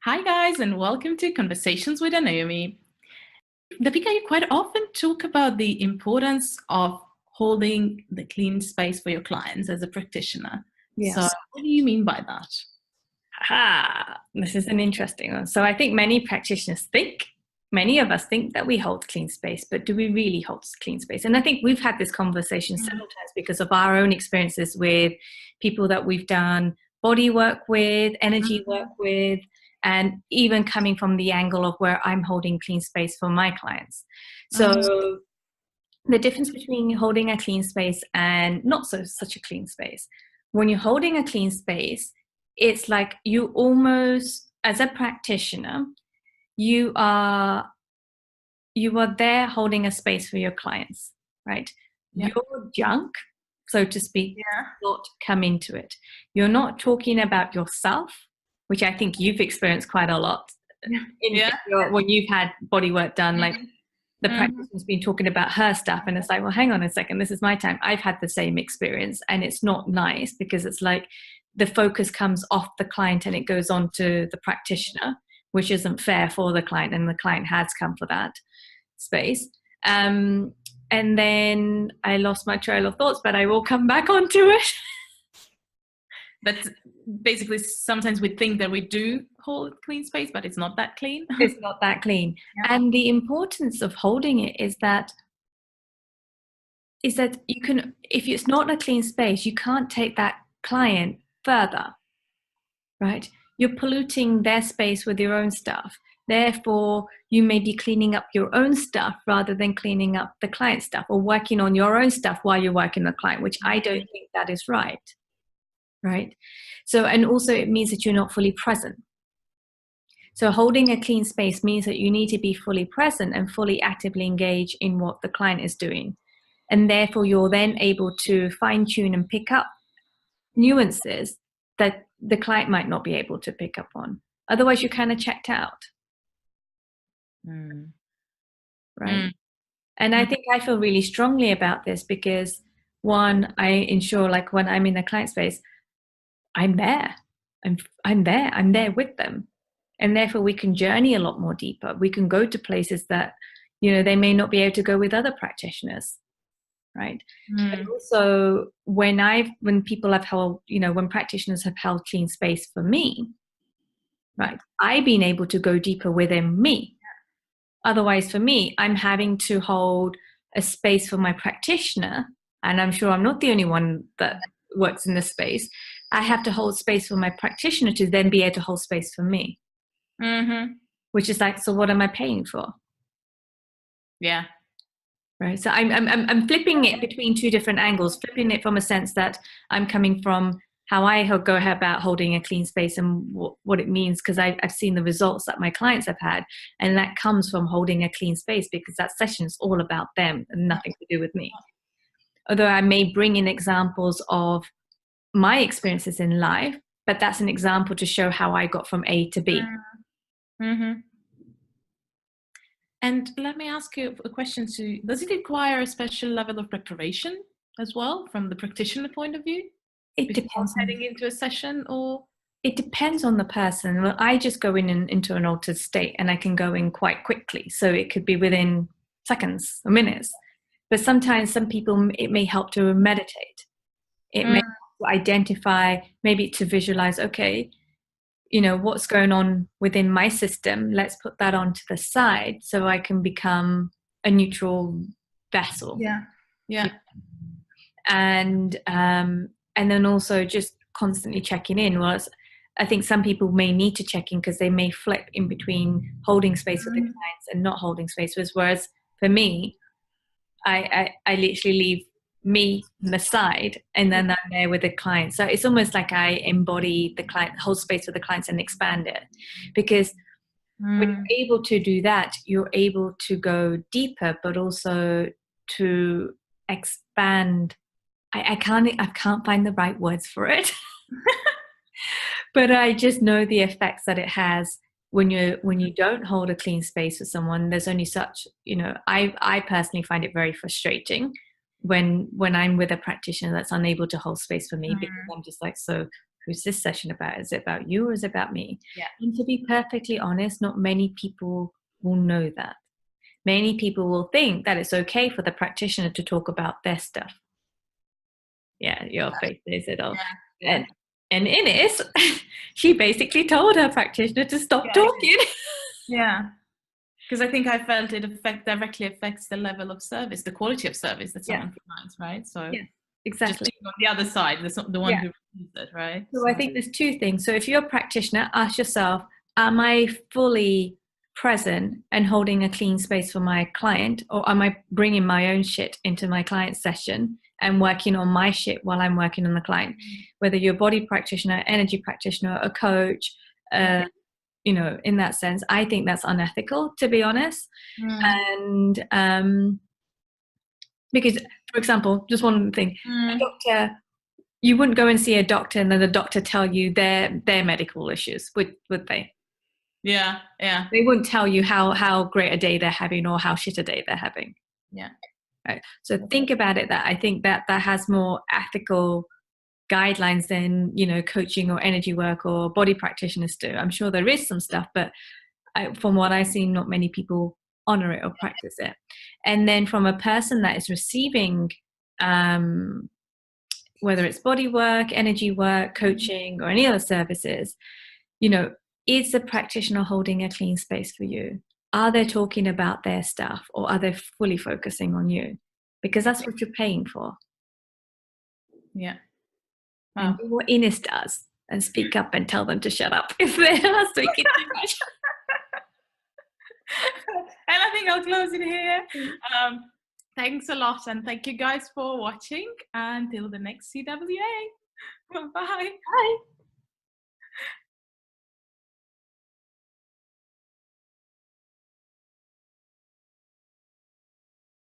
Hi guys, and welcome to Conversations with AnouMe. Depika, you quite often talk about the importance of holding the clean space for your clients as a practitioner. Yes. So what do you mean by that? This is an interesting one. So I think many of us think that we hold clean space, but do we really hold clean space? And I think we've had this conversation several times because of our own experiences with people that we've done body work with, energy work with, and even coming from the angle of where I'm holding clean space for my clients. So the difference between holding a clean space and not such a clean space. When you're holding a clean space, it's like you almost, as a practitioner, you are there holding a space for your clients, right? Yeah. Your junk, so to speak, not come into it. You're not talking about yourself, which I think you've experienced quite a lot when you've had body work done. Like the practitioner's been talking about her stuff, and it's like, well, hang on a second, this is my time. I've had the same experience, and it's not nice because it's like the focus comes off the client and it goes on to the practitioner, which isn't fair for the client, and the client has come for that space. And then I lost my trail of thoughts, but I will come back onto it. That's basically, sometimes we think that we do hold clean space, but it's not that clean. It's not that clean. Yeah. And the importance of holding it is that you can, if it's not a clean space, you can't take that client further, right? You're polluting their space with your own stuff. Therefore, you may be cleaning up your own stuff rather than cleaning up the client's stuff, or working on your own stuff while you're working on the client, which I don't think that is right. Right? So, and also it means that you're not fully present. So holding a clean space means that you need to be fully present and fully actively engage in what the client is doing. And therefore you're then able to fine tune and pick up nuances that the client might not be able to pick up on. Otherwise you're kind of checked out. Right? And I think I feel really strongly about this because, one, I ensure, like, when I'm in a client space, I'm there. I'm there with them. And therefore we can journey a lot more deeper. We can go to places that, they may not be able to go with other practitioners. Right. But also when people have held, when practitioners have held clean space for me, right, I've been able to go deeper within me. Otherwise, for me, I'm having to hold a space for my practitioner. And I'm sure I'm not the only one that works in this space. I have to hold space for my practitioner to then be able to hold space for me. Which is like, so what am I paying for? Yeah. Right. So I'm flipping it between two different angles, flipping it from a sense that I'm coming from how I go about holding a clean space and what it means, because I've seen the results that my clients have had, and that comes from holding a clean space because that session is all about them and nothing to do with me. Although I may bring in examples of my experiences in life, but that's an example to show how I got from A to B. And let me ask you a question. Does it require a special level of preparation as well from the practitioner point of view? It depends. Heading into a session, or? It depends on the person. Well, I just go into an altered state and I can go in quite quickly. So it could be within seconds or minutes. But sometimes some people, it may help to meditate. It may help to identify, maybe to visualize, okay, what's going on within my system. Let's put that onto the side so I can become a neutral vessel. Yeah. And then also just constantly checking in. Well, I think some people may need to check in because they may flip in between holding space with the clients and not holding space with. Whereas for me, I literally leave me on the side and then I'm there with the client. So it's almost like I embody the client, hold space with the clients and expand it. Because when you're able to do that, you're able to go deeper, but also to expand. I can't find the right words for it. But I just know the effects that it has when you don't hold a clean space with someone. There's only such, I personally find it very frustrating when I'm with a practitioner that's unable to hold space for me, because I'm just like, so who's this session about? Is it about you or is it about me? Yeah. And to be perfectly honest, not many people will know that. Many people will think that it's okay for the practitioner to talk about their stuff. Yeah, your face says it all. Yeah. And Ines, she basically told her practitioner to stop talking. Yeah. Because I think I felt it directly affects the level of service, the quality of service that someone provides, right? So exactly. Just on the other side, that's not the one who receives it, right? So I think there's two things. So if you're a practitioner, ask yourself, am I fully present and holding a clean space for my client, or am I bringing my own shit into my client's session and working on my shit while I'm working on the client? Whether you're a body practitioner, energy practitioner, a coach, you know, in that sense, I think that's unethical, to be honest. And because, for example, just one thing, a doctor, you wouldn't go and see a doctor and then the doctor tell you their medical issues, would they? Yeah. They wouldn't tell you how great a day they're having or how shit a day they're having. Yeah. Right. So think about it, that I think that has more ethical guidelines than, you know, coaching or energy work or body practitioners do. I'm sure there is some stuff, but from what I've seen, not many people honor it or practice it. And then from a person that is receiving, whether it's body work, energy work, coaching, or any other services, you know, is the practitioner holding a clean space for you? Are they talking about their stuff, or are they fully focusing on you? Because that's what you're paying for. Yeah. Wow. And do what Ines does and speak up and tell them to shut up if they're not speaking too much. And I think I'll close it here. Thanks a lot, and thank you guys for watching. Until the next CWA. Bye. Bye.